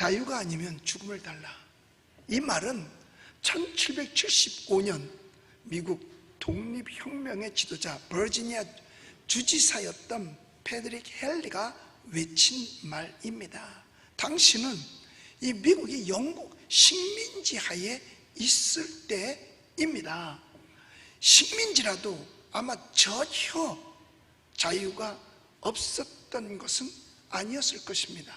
자유가 아니면 죽음을 달라. 이 말은 1775년 미국 독립혁명의 지도자 버지니아 주지사였던 패드릭 헨리가 외친 말입니다. 당시는 이 미국이 영국 식민지 하에 있을 때입니다. 식민지라도 아마 전혀 자유가 없었던 것은 아니었을 것입니다.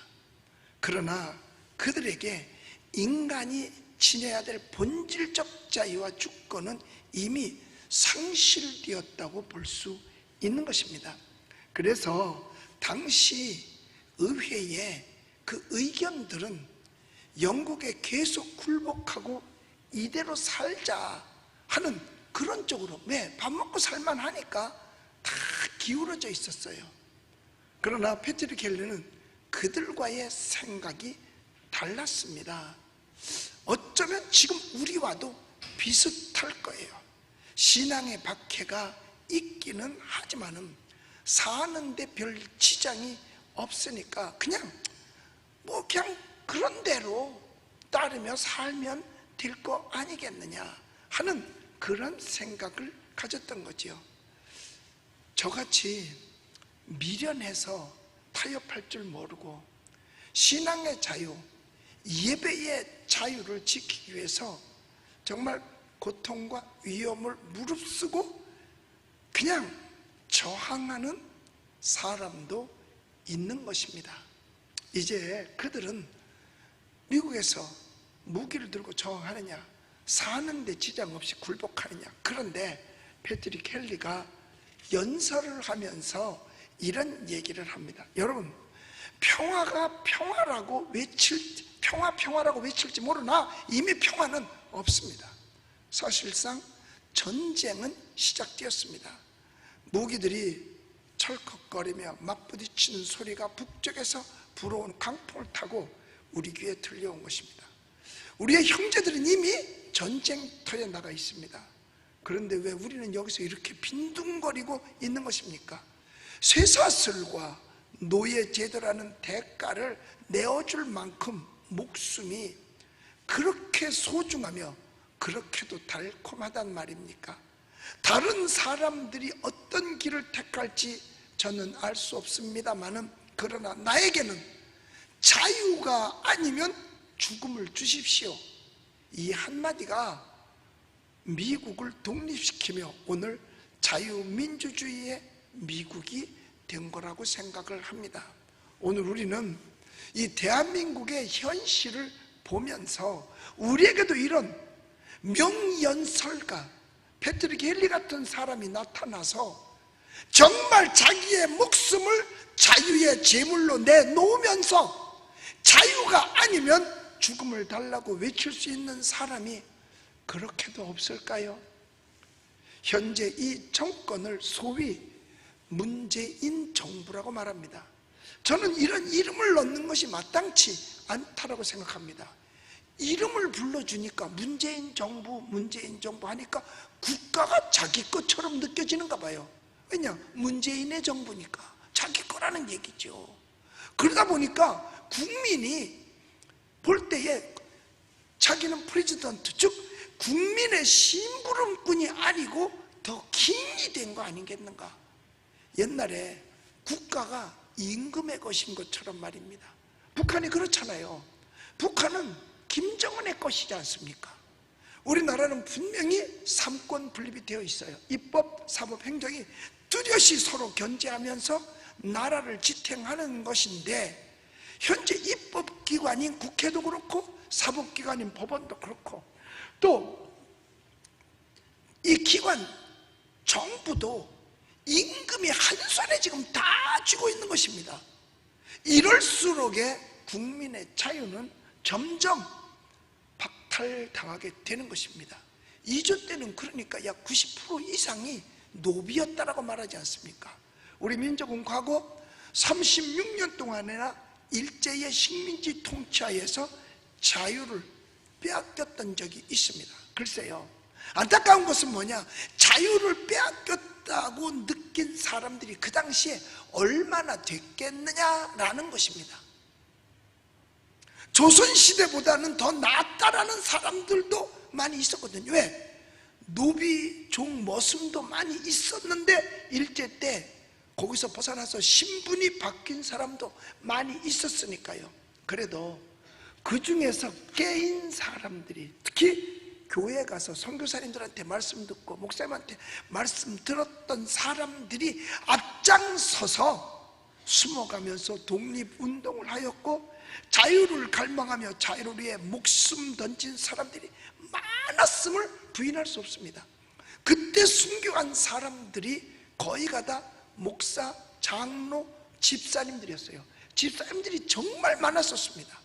그러나 그들에게 인간이 지녀야 될 본질적 자유와 주권은 이미 상실되었다고 볼 수 있는 것입니다. 그래서 당시 의회의 그 의견들은 영국에 계속 굴복하고 이대로 살자 하는 그런 쪽으로, 왜? 밥 먹고 살만 하니까 다 기울어져 있었어요. 그러나 패트릭 헨리는 그들과의 생각이 달랐습니다. 어쩌면 지금 우리와도 비슷할 거예요. 신앙의 박해가 있기는 하지만은 사는데 별 지장이 없으니까 그냥 그런 대로 따르며 살면 될 거 아니겠느냐 하는 그런 생각을 가졌던 거지요. 저같이 미련해서 타협할 줄 모르고 신앙의 자유, 예배의 자유를 지키기 위해서 정말 고통과 위험을 무릅쓰고 그냥 저항하는 사람도 있는 것입니다. 이제 그들은 미국에서 무기를 들고 저항하느냐, 사는데 지장 없이 굴복하느냐. 그런데 패트릭 헨리가 연설을 하면서 이런 얘기를 합니다. 여러분, 평화가 평화라고 평화라고 외칠지 모르나 이미 평화는 없습니다. 사실상 전쟁은 시작되었습니다. 무기들이 철컥거리며 맞부딪히는 소리가 북쪽에서 불어온 강풍을 타고 우리 귀에 들려온 것입니다. 우리의 형제들은 이미 전쟁터에 나가 있습니다. 그런데 왜 우리는 여기서 이렇게 빈둥거리고 있는 것입니까? 쇠사슬과 노예제도라는 대가를 내어줄 만큼 목숨이 그렇게 소중하며 그렇게도 달콤하단 말입니까? 다른 사람들이 어떤 길을 택할지 저는 알 수 없습니다만은, 그러나 나에게는 자유가 아니면 죽음을 주십시오, 이 한마디가 미국을 독립시키며 오늘 자유민주주의의 미국이 된 거라고 생각을 합니다. 오늘 우리는 이 대한민국의 현실을 보면서 우리에게도 이런 명연설가 패트릭 헨리 같은 사람이 나타나서 정말 자기의 목숨을 자유의 제물로 내놓으면서 자유가 아니면 죽음을 달라고 외칠 수 있는 사람이 그렇게도 없을까요? 현재 이 정권을 소위 문재인 정부라고 말합니다. 저는 이런 이름을 넣는 것이 마땅치 않다라고 생각합니다. 이름을 불러주니까 문재인 정부 하니까 국가가 자기 것처럼 느껴지는가 봐요. 왜냐? 문재인의 정부니까 자기 거라는 얘기죠. 그러다 보니까 국민이 볼 때에 자기는 프레지던트, 즉 국민의 심부름꾼이 아니고 더 킹이 된 거 아니겠는가? 옛날에 국가가 임금의 것인 것처럼 말입니다. 북한이 그렇잖아요. 북한은 김정은의 것이지 않습니까? 우리나라는 분명히 삼권 분립이 되어 있어요. 입법, 사법, 행정이 뚜렷이 서로 견제하면서 나라를 지탱하는 것인데, 현재 입법기관인 국회도 그렇고 사법기관인 법원도 그렇고 또 이 기관 정부도 임금이 한 손에 지금 다 쥐고 있는 것입니다. 이럴수록에 국민의 자유는 점점 박탈당하게 되는 것입니다. 이조 때는 그러니까 약 90% 이상이 노비였다라고 말하지 않습니까? 우리 민족은 과거 36년 동안이나 일제의 식민지 통치하에서 자유를 빼앗겼던 적이 있습니다. 글쎄요, 안타까운 것은 뭐냐? 자유를 빼앗겼다고 느낀 사람들이 그 당시에 얼마나 됐겠느냐라는 것입니다. 조선시대보다는 더 낫다라는 사람들도 많이 있었거든요. 왜? 노비, 종, 머슴도 많이 있었는데 일제 때 거기서 벗어나서 신분이 바뀐 사람도 많이 있었으니까요. 그래도 그 중에서 깨인 사람들이, 특히 교회 가서 선교사님들한테 말씀 듣고 목사님한테 말씀 들었던 사람들이 앞장서서 숨어가면서 독립운동을 하였고, 자유를 갈망하며 자유를 위해 목숨 던진 사람들이 많았음을 부인할 수 없습니다. 그때 순교한 사람들이 거의가 다 목사, 장로, 집사님들이었어요. 집사님들이 정말 많았었습니다.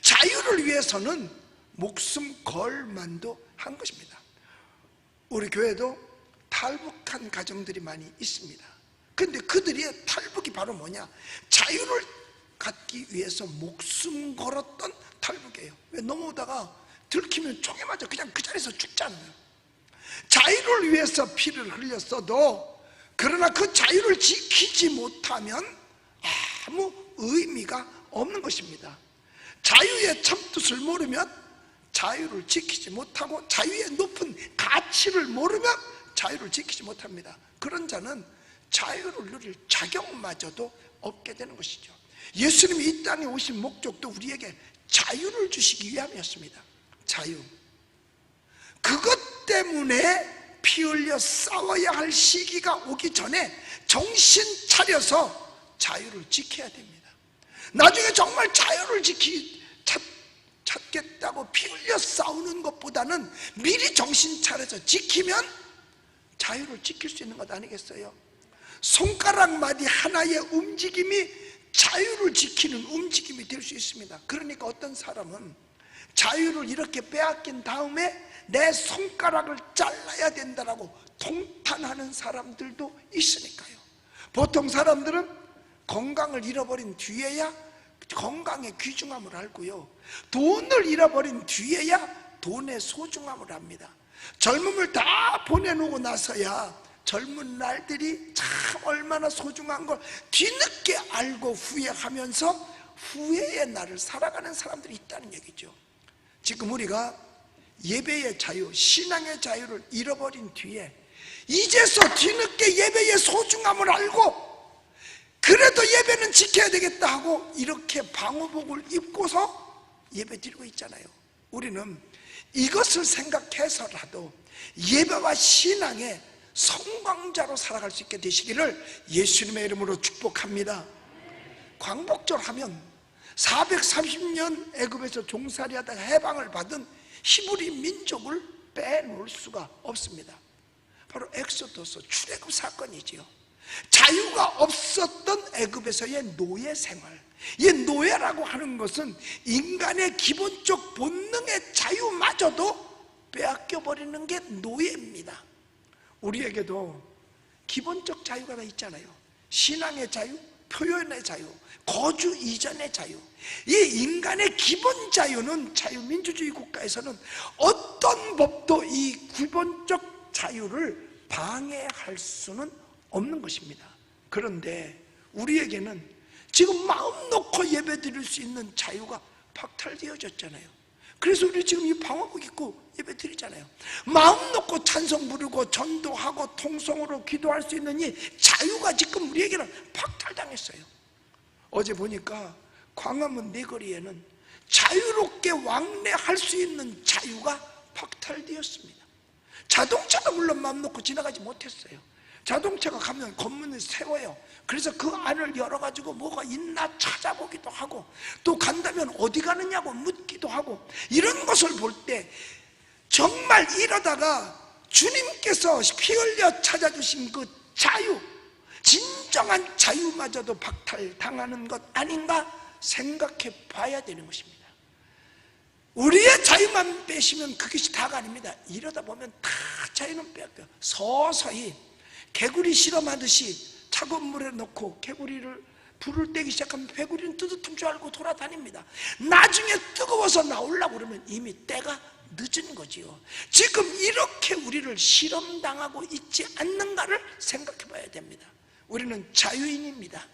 자유를 위해서는 목숨 걸 만도 한 것입니다. 우리 교회도 탈북한 가정들이 많이 있습니다. 그런데 그들의 탈북이 바로 뭐냐? 자유를 갖기 위해서 목숨 걸었던 탈북이에요. 왜? 넘어오다가 들키면 총에 맞아 그냥 그 자리에서 죽잖아요. 자유를 위해서 피를 흘렸어도, 그러나 그 자유를 지키지 못하면 아무 의미가 없는 것입니다. 자유의 참뜻을 모르면 자유를 지키지 못하고, 자유의 높은 가치를 모르면 자유를 지키지 못합니다. 그런 자는 자유를 누릴 자격마저도 없게 되는 것이죠. 예수님이 이 땅에 오신 목적도 우리에게 자유를 주시기 위함이었습니다. 자유. 그것 때문에 피 흘려 싸워야 할 시기가 오기 전에 정신 차려서 자유를 지켜야 됩니다. 나중에 정말 자유를 찾겠다고 피 흘려 싸우는 것보다는 미리 정신 차려서 지키면 자유를 지킬 수 있는 것 아니겠어요? 손가락 마디 하나의 움직임이 자유를 지키는 움직임이 될 수 있습니다. 그러니까 어떤 사람은 자유를 이렇게 빼앗긴 다음에 내 손가락을 잘라야 된다라고 통탄하는 사람들도 있으니까요. 보통 사람들은 건강을 잃어버린 뒤에야 건강의 귀중함을 알고요, 돈을 잃어버린 뒤에야 돈의 소중함을 압니다. 젊음을 다 보내놓고 나서야 젊은 날들이 참 얼마나 소중한 걸 뒤늦게 알고 후회하면서 후회의 날을 살아가는 사람들이 있다는 얘기죠. 지금 우리가 예배의 자유, 신앙의 자유를 잃어버린 뒤에 이제서 뒤늦게 예배의 소중함을 알고 그래도 예배는 지켜야 되겠다 하고 이렇게 방호복을 입고서 예배 드리고 있잖아요. 우리는 이것을 생각해서라도 예배와 신앙의 성광자로 살아갈 수 있게 되시기를 예수님의 이름으로 축복합니다. 광복절 하면 430년 애굽에서 종살이하다가 해방을 받은 히브리 민족을 빼놓을 수가 없습니다. 바로 엑소더스 출애굽 사건이지요. 자유가 없었던 애굽에서의 노예 생활, 이 노예라고 하는 것은 인간의 기본적 본능의 자유마저도 빼앗겨버리는 게 노예입니다. 우리에게도 기본적 자유가 다 있잖아요. 신앙의 자유, 표현의 자유, 거주 이전의 자유. 이 인간의 기본 자유는 자유민주주의 국가에서는 어떤 법도 이 기본적 자유를 방해할 수는 없는 것입니다. 그런데 우리에게는 지금 마음 놓고 예배 드릴 수 있는 자유가 박탈되어졌잖아요. 그래서 우리 지금 이 방화복 입고 예배 드리잖아요. 마음 놓고 찬송 부르고 전도하고 통성으로 기도할 수 있는 이 자유가 지금 우리에게는 박탈당했어요. 어제 보니까 광화문 내거리에는 자유롭게 왕래할 수 있는 자유가 박탈되었습니다. 자동차가 물론 마음 놓고 지나가지 못했어요. 자동차가 가면 검문을 세워요. 그래서 그 안을 열어가지고 뭐가 있나 찾아보기도 하고, 또 간다면 어디 가느냐고 묻기도 하고, 이런 것을 볼 때 정말 이러다가 주님께서 피 흘려 찾아주신 그 자유, 진정한 자유마저도 박탈당하는 것 아닌가 생각해 봐야 되는 것입니다. 우리의 자유만 빼시면 그것이 다가 아닙니다. 이러다 보면 다 자유는 빼앗겨요. 서서히 개구리 실험하듯이 차가운 물에 넣고 개구리를 불을 떼기 시작하면 개구리는 뜨뜻한 줄 알고 돌아다닙니다. 나중에 뜨거워서 나오려고 그러면 이미 때가 늦은 거지요. 지금 이렇게 우리를 실험당하고 있지 않는가를 생각해 봐야 됩니다. 우리는 자유인입니다.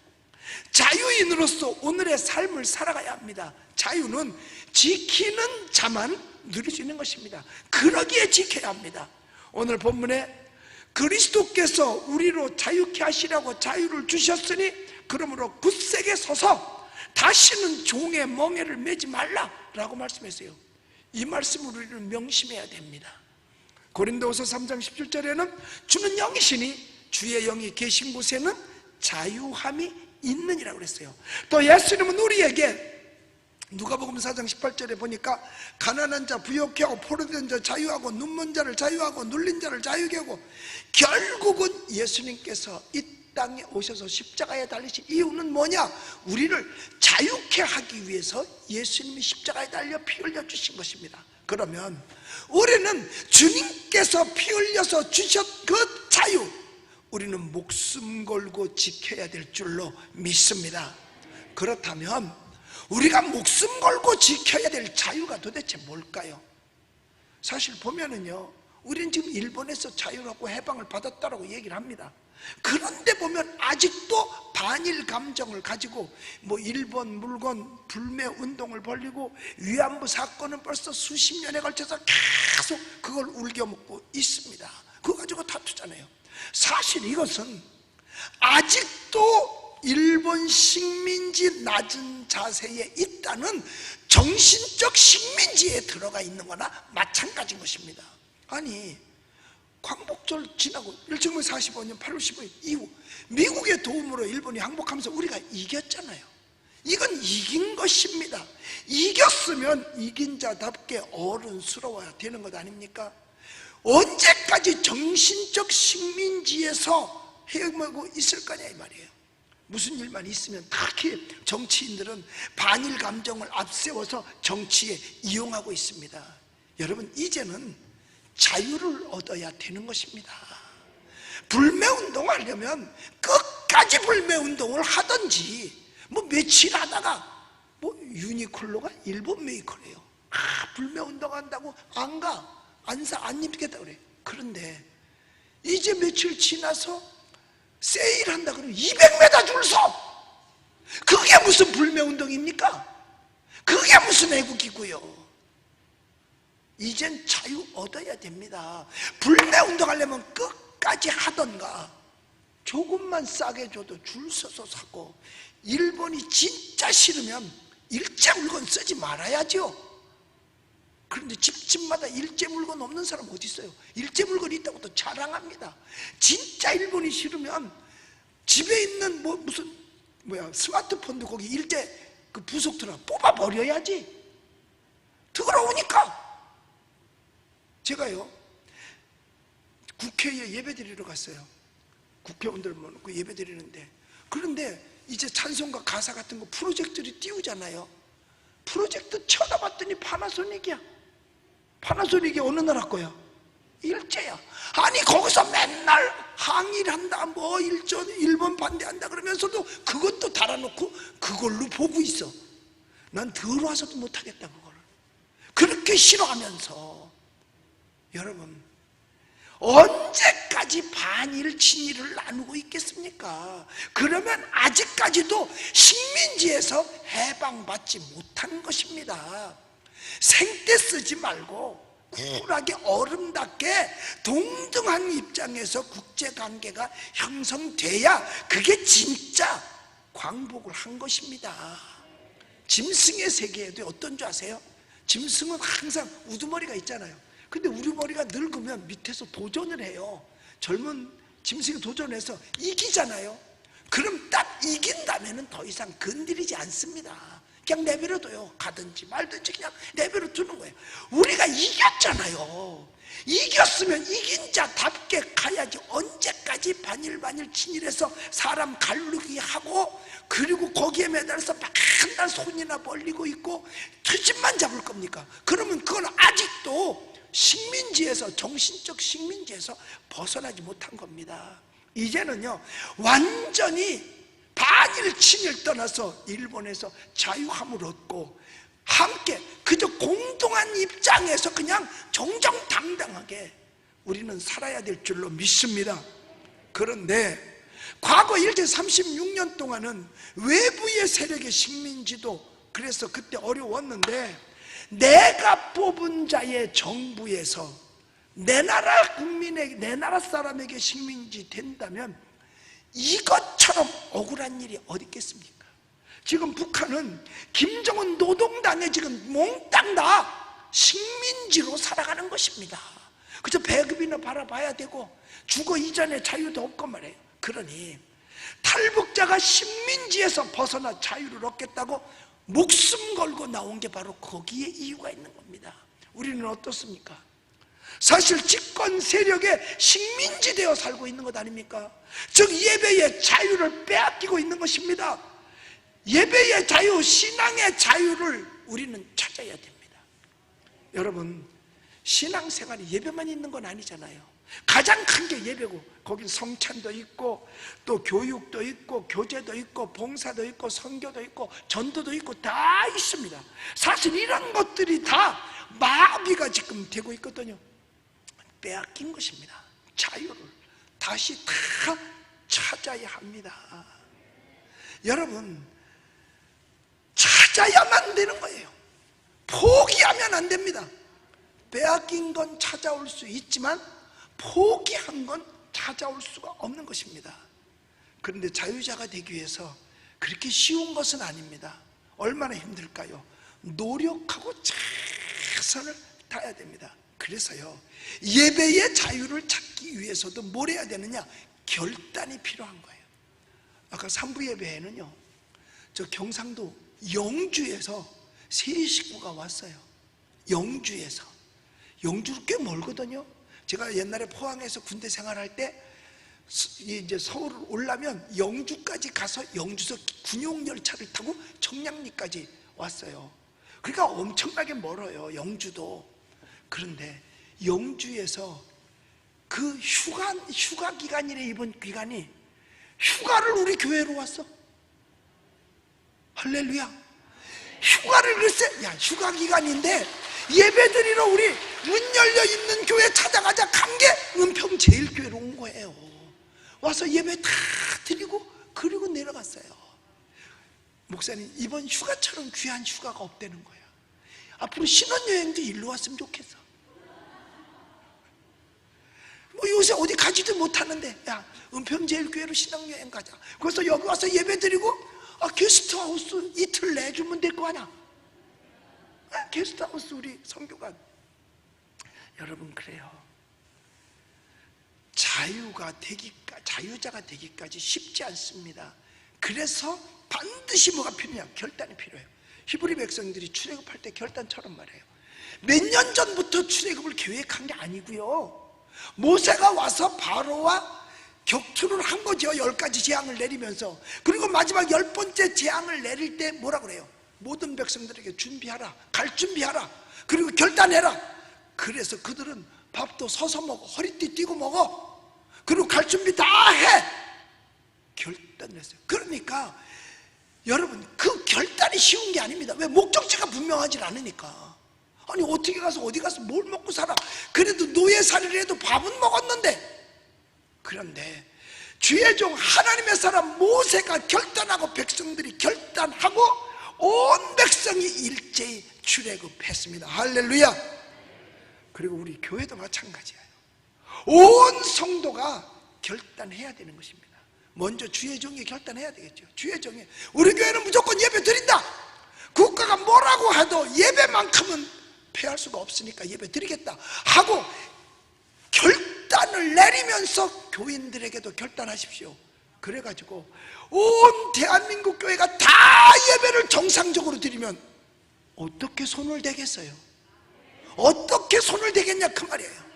자유인으로서 오늘의 삶을 살아가야 합니다. 자유는 지키는 자만 누릴 수 있는 것입니다. 그러기에 지켜야 합니다. 오늘 본문에 그리스도께서 우리로 자유케 하시라고 자유를 주셨으니 그러므로 굳세게 서서 다시는 종의 멍에를 매지 말라라고 말씀했어요. 이 말씀을 우리는 명심해야 됩니다. 고린도후서 3장 17절에는 주는 영이시니 주의 영이 계신 곳에는 자유함이 있느니라고 그랬어요. 또 예수님은 우리에게 누가복음 4장 18절에 보니까 가난한 자 부욕케 하고 포로된 자 자유하고 눈먼 자를 자유하고 눌린 자를 자유케 하고, 결국은 예수님께서 이 땅에 오셔서 십자가에 달리신 이유는 뭐냐? 우리를 자유케 하기 위해서 예수님이 십자가에 달려 피 흘려 주신 것입니다. 그러면 우리는 주님께서 피 흘려서 주셨 그 자유, 우리는 목숨 걸고 지켜야 될 줄로 믿습니다. 그렇다면 우리가 목숨 걸고 지켜야 될 자유가 도대체 뭘까요? 사실 보면은요, 우리는 지금 일본에서 자유롭고 해방을 받았다라고 얘기를 합니다. 그런데 보면 아직도 반일 감정을 가지고 일본 물건 불매 운동을 벌이고 위안부 사건은 벌써 수십 년에 걸쳐서 계속 그걸 울겨먹고 있습니다. 그거 가지고 다투잖아요. 사실 이것은 아직도 일본 식민지 낮은 자세에 있다는 정신적 식민지에 들어가 있는 거나 마찬가지인 것입니다. 아니, 광복절 지나고 1945년 8월 15일 이후 미국의 도움으로 일본이 항복하면서 우리가 이겼잖아요. 이건 이긴 것입니다. 이겼으면 이긴 자답게 어른스러워야 되는 것 아닙니까? 언제까지 정신적 식민지에서 헤매고 있을 거냐 이 말이에요. 무슨 일만 있으면 특히 정치인들은 반일 감정을 앞세워서 정치에 이용하고 있습니다. 여러분, 이제는 자유를 얻어야 되는 것입니다. 불매운동 하려면 끝까지 불매운동을 하든지, 며칠 하다가 유니클로가 일본 메이커래요. 불매운동 한다고 안 가, 안 입겠다 그래. 그런데 이제 며칠 지나서 세일한다 그러면 200m 줄 서. 그게 무슨 불매운동입니까? 그게 무슨 애국이고요. 이젠 자유 얻어야 됩니다. 불매운동 하려면 끝까지 하던가, 조금만 싸게 줘도 줄 서서 사고, 일본이 진짜 싫으면 일제 물건 쓰지 말아야죠. 그런데 집집마다 일제 물건 없는 사람 어디 있어요? 일제 물건이 있다고 또 자랑합니다. 진짜 일본이 싫으면 집에 있는 스마트폰도 거기 일제 그 부속 들어 뽑아 버려야지. 더러우니까. 제가요, 국회에 예배 드리러 갔어요. 국회의원들 모놓고 예배 드리는데, 그런데 이제 찬송가 가사 같은 거 프로젝터를 띄우잖아요. 프로젝터 쳐다봤더니 파나소닉이야. 파나소닉이 어느 나라 거야? 일제야. 아니, 거기서 맨날 항의를 한다, 일본 반대한다 그러면서도 그것도 달아놓고 그걸로 보고 있어. 난 들어와서도 못하겠다, 그거를. 그렇게 싫어하면서. 여러분, 언제까지 반일 친일을 나누고 있겠습니까? 그러면 아직까지도 식민지에서 해방받지 못한 것입니다. 생떼 쓰지 말고 쿨하게 어른답게 동등한 입장에서 국제관계가 형성돼야 그게 진짜 광복을 한 것입니다. 짐승의 세계에도 어떤 줄 아세요? 짐승은 항상 우두머리가 있잖아요. 근데 우리 머리가 늙으면 밑에서 도전을 해요. 젊은 짐승이 도전해서 이기잖아요. 그럼 딱 이긴 다음에는 더 이상 건드리지 않습니다. 그냥 내버려둬요. 가든지 말든지 그냥 내버려 두는 거예요. 우리가 이겼잖아요. 이겼으면 이긴 자답게 가야지. 언제까지 반일 친일해서 사람 갈르기 하고, 그리고 거기에 매달려서 맨날 손이나 벌리고 있고 트집만 잡을 겁니까? 그러면 그건 아직도 식민지에서, 정신적 식민지에서 벗어나지 못한 겁니다. 이제는요, 완전히 반일 친일 떠나서 일본에서 자유함을 얻고 함께 그저 공동한 입장에서 그냥 정정당당하게 우리는 살아야 될 줄로 믿습니다. 그런데 과거 일제 36년 동안은 외부의 세력의 식민지도 그래서 그때 어려웠는데, 내가 뽑은 자의 정부에서 내 나라 국민에게, 내 나라 사람에게 식민지 된다면 이것처럼 억울한 일이 어디 있겠습니까? 지금 북한은 김정은 노동당에 지금 몽땅 다 식민지로 살아가는 것입니다. 그저 배급이나 바라봐야 되고 주거 이전에 자유도 없고 말이에요. 그러니 탈북자가 식민지에서 벗어나 자유를 얻겠다고 목숨 걸고 나온 게 바로 거기에 이유가 있는 겁니다. 우리는 어떻습니까? 사실 집권 세력의 식민지 되어 살고 있는 것 아닙니까? 즉 예배의 자유를 빼앗기고 있는 것입니다. 예배의 자유, 신앙의 자유를 우리는 찾아야 됩니다. 여러분, 신앙생활이 예배만 있는 건 아니잖아요. 가장 큰 게 예배고, 거긴 성찬도 있고 또 교육도 있고 교제도 있고 봉사도 있고 선교도 있고 전도도 있고 다 있습니다. 사실 이런 것들이 다 마비가 지금 되고 있거든요. 빼앗긴 것입니다. 자유를 다시 다 찾아야 합니다. 여러분, 찾아야만 되는 거예요. 포기하면 안 됩니다. 빼앗긴 건 찾아올 수 있지만 포기한 건 찾아올 수가 없는 것입니다. 그런데 자유자가 되기 위해서 그렇게 쉬운 것은 아닙니다. 얼마나 힘들까요? 노력하고 최선을 다해야 됩니다. 그래서요, 예배의 자유를 찾기 위해서도 뭘 해야 되느냐? 결단이 필요한 거예요. 아까 3부 예배에는요, 저 경상도 영주에서 세 식구가 왔어요. 영주에서. 영주로 꽤 멀거든요. 제가 옛날에 포항에서 군대 생활할 때 이제 서울을 오려면 영주까지 가서 영주에서 군용열차를 타고 청량리까지 왔어요. 그러니까 엄청나게 멀어요, 영주도. 그런데 영주에서 그 휴가 기간이래. 이번 기간이 휴가를 우리 교회로 왔어. 할렐루야. 휴가를 글쎄, 야, 휴가 기간인데 예배드리러 우리 문 열려 있는 교회 찾아가자 간 게 은평제일교회로 온 거예요. 와서 예배 다 드리고 그리고 내려갔어요. 목사님, 이번 휴가처럼 귀한 휴가가 없다는 거야. 앞으로 신혼여행도 일로 왔으면 좋겠어. 뭐 요새 어디 가지도 못하는데, 야, 은평제일교회로 신앙여행 가자. 그래서 여기 와서 예배 드리고 게스트하우스 이틀 내주면 될 거 아니야. 게스트하우스 우리 선교관. 여러분, 그래요. 자유자가 되기까지 쉽지 않습니다. 그래서 반드시 뭐가 필요냐? 결단이 필요해요. 히브리 백성들이 출애굽할 때 결단처럼 말해요. 몇 년 전부터 출애굽을 계획한 게 아니고요, 모세가 와서 바로와 격투를 한 거죠. 10가지 재앙을 내리면서. 그리고 마지막 10번째 재앙을 내릴 때 뭐라 그래요? 모든 백성들에게 준비하라, 갈 준비하라, 그리고 결단해라. 그래서 그들은 밥도 서서 먹어, 허리띠 띠고 먹어, 그리고 갈 준비 다 해. 결단을 했어요. 그러니까 여러분, 그 결단이 쉬운 게 아닙니다. 왜? 목적지가 분명하지 않으니까. 아니, 어떻게 가서 어디 가서 뭘 먹고 살아? 그래도 노예살이를 해도 밥은 먹었는데. 그런데 주의 종 하나님의 사람 모세가 결단하고 백성들이 결단하고 온 백성이 일제히 출애굽했습니다. 할렐루야. 그리고 우리 교회도 마찬가지예요. 온 성도가 결단해야 되는 것입니다. 먼저 주의 종이 결단해야 되겠죠. 주의 종이, 우리 교회는 무조건 예배 드린다, 국가가 뭐라고 해도 예배만큼은 패할 수가 없으니까 예배 드리겠다 하고 결단을 내리면서 교인들에게도 결단하십시오. 그래가지고 온 대한민국 교회가 다 예배를 정상적으로 드리면 어떻게 손을 대겠어요? 어떻게 손을 대겠냐 그 말이에요.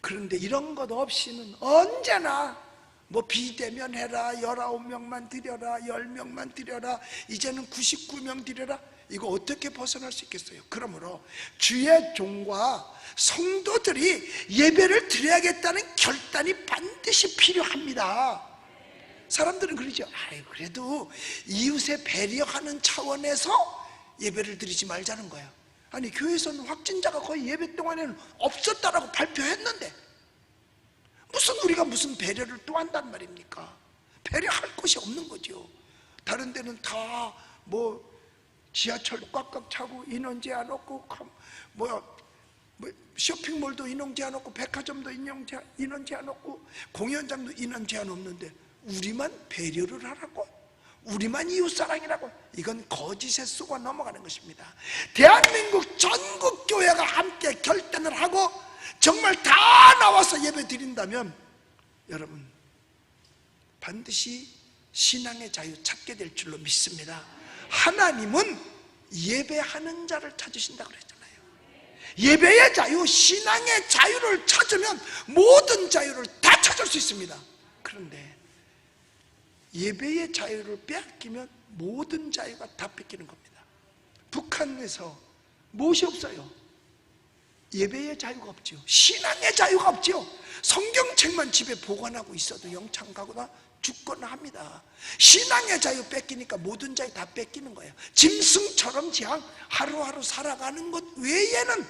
그런데 이런 것 없이는 언제나 뭐 비대면 해라, 19명만 드려라, 10명만 드려라, 이제는 99명 드려라, 이거 어떻게 벗어날 수 있겠어요? 그러므로 주의 종과 성도들이 예배를 드려야겠다는 결단이 반드시 필요합니다. 사람들은 그러죠. 그래도 이웃에 배려하는 차원에서 예배를 드리지 말자는 거야. 아니, 교회에서는 확진자가 거의 예배 동안에는 없었다라고 발표했는데 우리가 무슨 배려를 또 한단 말입니까? 배려할 것이 없는 거죠. 다른 데는 다 뭐 지하철 꽉꽉 차고 인원 제한 없고 쇼핑몰도 인원 제한 없고 백화점도 인원 제한 없고 공연장도 인원 제한 없는데 우리만 배려를 하라고? 우리만 이웃사랑이라고? 이건 거짓에 쏘고 넘어가는 것입니다. 대한민국 전국 교회가 함께 결단을 하고 정말 다 나와서 예배 드린다면 여러분 반드시 신앙의 자유 찾게 될 줄로 믿습니다. 하나님은 예배하는 자를 찾으신다고 그랬잖아요. 예배의 자유, 신앙의 자유를 찾으면 모든 자유를 다 찾을 수 있습니다. 그런데 예배의 자유를 빼앗기면 모든 자유가 다 뺏기는 겁니다. 북한에서 무엇이 없어요? 예배의 자유가 없죠. 신앙의 자유가 없죠. 성경책만 집에 보관하고 있어도 영창 가거나 죽거나 합니다. 신앙의 자유 뺏기니까 모든 자유 다 뺏기는 거예요. 짐승처럼 그냥 하루하루 살아가는 것 외에는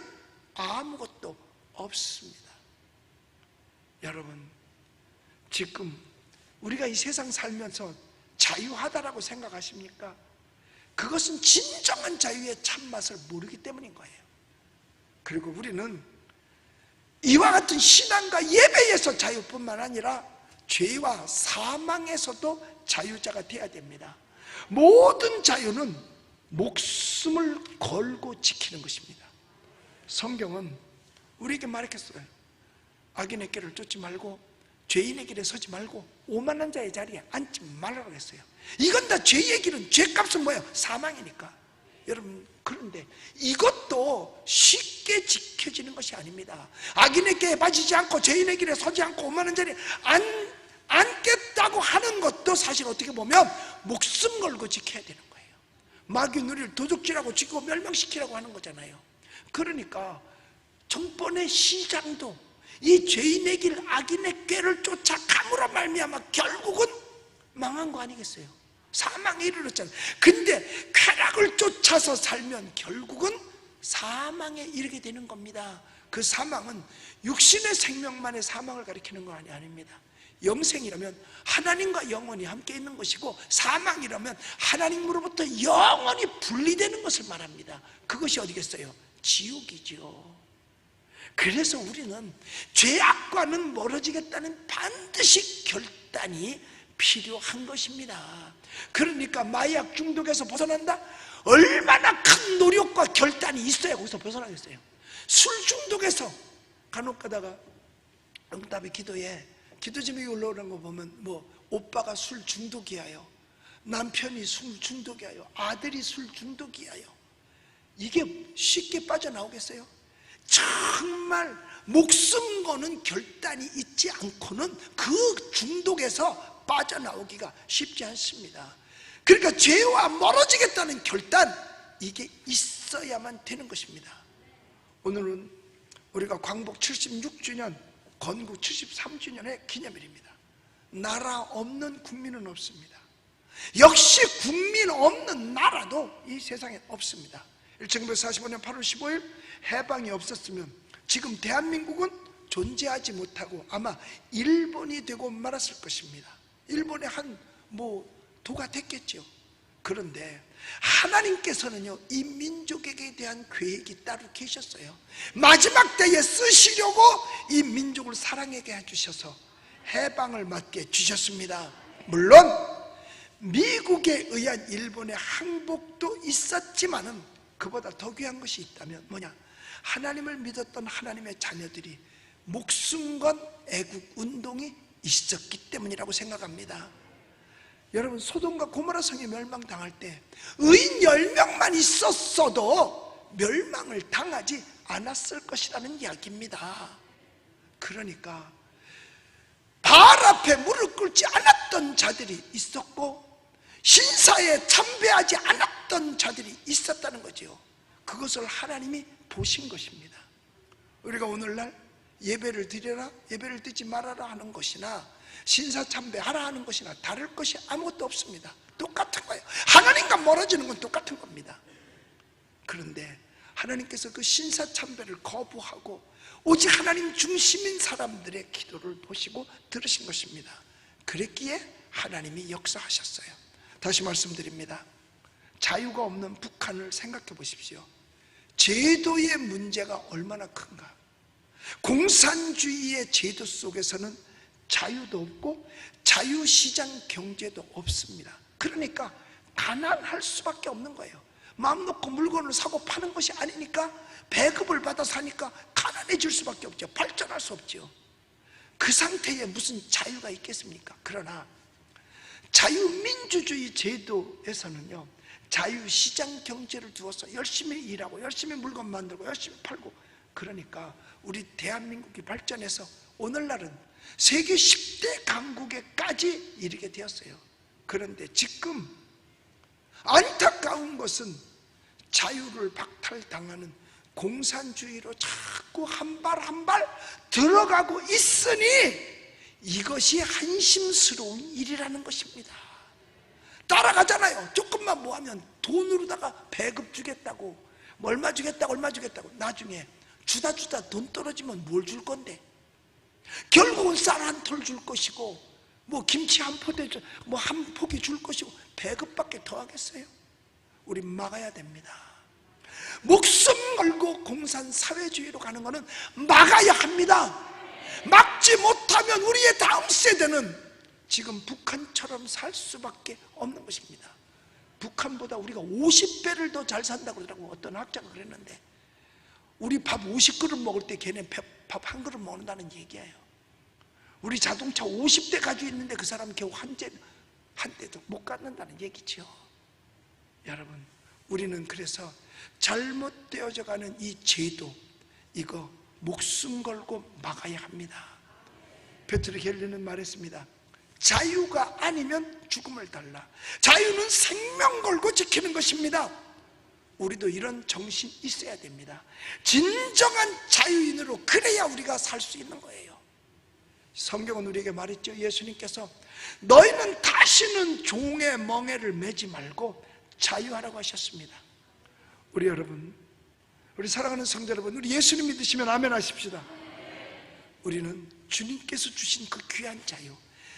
아무것도 없습니다. 여러분, 지금 우리가 이 세상 살면서 자유하다라고 생각하십니까? 그것은 진정한 자유의 참맛을 모르기 때문인 거예요. 그리고 우리는 이와 같은 신앙과 예배에서 자유뿐만 아니라 죄와 사망에서도 자유자가 되어야 됩니다. 모든 자유는 목숨을 걸고 지키는 것입니다. 성경은 우리에게 말했겠어요. 악인의 길을 쫓지 말고 죄인의 길에 서지 말고 오만한 자의 자리에 앉지 말라고 했어요. 이건 다 죄의 길은, 죄값은 뭐예요? 사망이니까. 여러분, 그런데 이것도 쉽게 지켜지는 것이 아닙니다. 악인의 길에 빠지지 않고 죄인의 길에 서지 않고 오만한 자리에 앉겠다고 하는 것도 사실 어떻게 보면 목숨 걸고 지켜야 되는 거예요. 마귀는 우리를 도둑질하고 지키고 멸망시키라고 하는 거잖아요. 그러니까 정권의 시장도 이 죄인의 길, 악인의 꾀를 쫓아감으로 말미암아 결국은 망한 거 아니겠어요? 사망에 이르렀잖아요. 근데 쾌락을 쫓아서 살면 결국은 사망에 이르게 되는 겁니다. 그 사망은 육신의 생명만의 사망을 가리키는 건 아닙니다. 영생이라면 하나님과 영원히 함께 있는 것이고, 사망이라면 하나님으로부터 영원히 분리되는 것을 말합니다. 그것이 어디겠어요? 지옥이죠. 그래서 우리는 죄악과는 멀어지겠다는 반드시 결단이 필요한 것입니다. 그러니까 마약 중독에서 벗어난다? 얼마나 큰 노력과 결단이 있어야 거기서 벗어나겠어요. 술 중독에서 간혹 가다가 응답의 기도에 기도 제목이 올라오는 거 보면 오빠가 술 중독이야요, 남편이 술 중독이야요, 아들이 술 중독이야요. 이게 쉽게 빠져나오겠어요? 정말 목숨 거는 결단이 있지 않고는 그 중독에서 빠져나오기가 쉽지 않습니다. 그러니까 죄와 멀어지겠다는 결단, 이게 있어야만 되는 것입니다. 오늘은 우리가 광복 76주년, 건국 73주년의 기념일입니다. 나라 없는 국민은 없습니다. 역시 국민 없는 나라도 이 세상에 없습니다. 1945년 8월 15일 해방이 없었으면 지금 대한민국은 존재하지 못하고 아마 일본이 되고 말았을 것입니다. 일본의 도가 됐겠죠. 그런데 하나님께서는요, 이 민족에게 대한 계획이 따로 계셨어요. 마지막 때에 쓰시려고 이 민족을 사랑하게 해주셔서 해방을 맞게 해주셨습니다. 물론 미국에 의한 일본의 항복도 있었지만은 그보다 더 귀한 것이 있다면 뭐냐? 하나님을 믿었던 하나님의 자녀들이 목숨 건 애국 운동이 있었기 때문이라고 생각합니다. 여러분, 소돔과 고모라 성이 멸망당할 때 의인 10명만 있었어도 멸망을 당하지 않았을 것이라는 이야기입니다. 그러니까 바알 앞에 무릎 꿇지 않았던 자들이 있었고 신사에 참배하지 않았던 자들이 있었다는 거죠. 그것을 하나님이 보신 것입니다. 우리가 오늘날 예배를 드려라, 예배를 드리지 말아라 하는 것이나 신사 참배하라 하는 것이나 다를 것이 아무것도 없습니다. 똑같은 거예요. 하나님과 멀어지는 건 똑같은 겁니다. 그런데 하나님께서 그 신사 참배를 거부하고 오직 하나님 중심인 사람들의 기도를 보시고 들으신 것입니다. 그랬기에 하나님이 역사하셨어요. 다시 말씀드립니다. 자유가 없는 북한을 생각해 보십시오. 제도의 문제가 얼마나 큰가. 공산주의의 제도 속에서는 자유도 없고 자유시장 경제도 없습니다. 그러니까 가난할 수밖에 없는 거예요. 마음 놓고 물건을 사고 파는 것이 아니니까 배급을 받아 사니까 가난해질 수밖에 없죠. 발전할 수 없죠. 그 상태에 무슨 자유가 있겠습니까? 그러나 자유민주주의 제도에서는요, 자유시장 경제를 두어서 열심히 일하고 열심히 물건 만들고 열심히 팔고, 그러니까 우리 대한민국이 발전해서 오늘날은 세계 10대 강국에까지 이르게 되었어요. 그런데 지금 안타까운 것은 자유를 박탈당하는 공산주의로 자꾸 한 발 한 발 들어가고 있으니 이것이 한심스러운 일이라는 것입니다. 따라가잖아요. 조금만 뭐 하면 돈으로다가 배급 주겠다고, 얼마 주겠다고 얼마 주겠다고. 나중에 주다 돈 떨어지면 뭘 줄 건데, 결국은 쌀 한 톨 줄 것이고 뭐 김치 한 포대 뭐 한 포기 줄 것이고 배급밖에 더 하겠어요? 우리 막아야 됩니다. 목숨 걸고 공산사회주의로 가는 것은 막아야 합니다. 막지 못하면 우리의 다음 세대는 지금 북한처럼 살 수밖에 없는 것입니다. 북한보다 우리가 50배를 더 잘 산다고 그러더라고. 어떤 학자가 그랬는데, 우리 밥 50그릇 먹을 때 걔네 밥 한 그릇 먹는다는 얘기예요. 우리 자동차 50대 가지고 있는데 그 사람 겨우 한 대도 못 갖는다는 얘기죠. 여러분, 우리는 그래서 잘못되어져 가는 이 제도, 이거 목숨 걸고 막아야 합니다. 베트르 헬리는 말했습니다. 자유가 아니면 죽음을 달라. 자유는 생명 걸고 지키는 것입니다. 우리도 이런 정신이 있어야 됩니다. 진정한 자유인으로 그래야 우리가 살 수 있는 거예요. 성경은 우리에게 말했죠. 예수님께서 너희는 다시는 종의 멍에를 매지 말고 자유하라고 하셨습니다. 우리 여러분, 우리 사랑하는 성도 여러분, 우리 예수님 믿으시면 아멘 하십시다. 우리는 주님께서 주신 그 귀한 자유,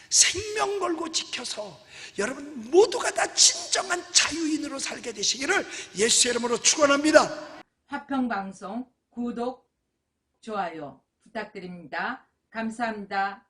생명 걸고 지켜서 여러분 모두가 다 진정한 자유인으로 살게 되시기를 예수의 이름으로 축원합니다. 화평방송 구독, 좋아요 부탁드립니다. 감사합니다.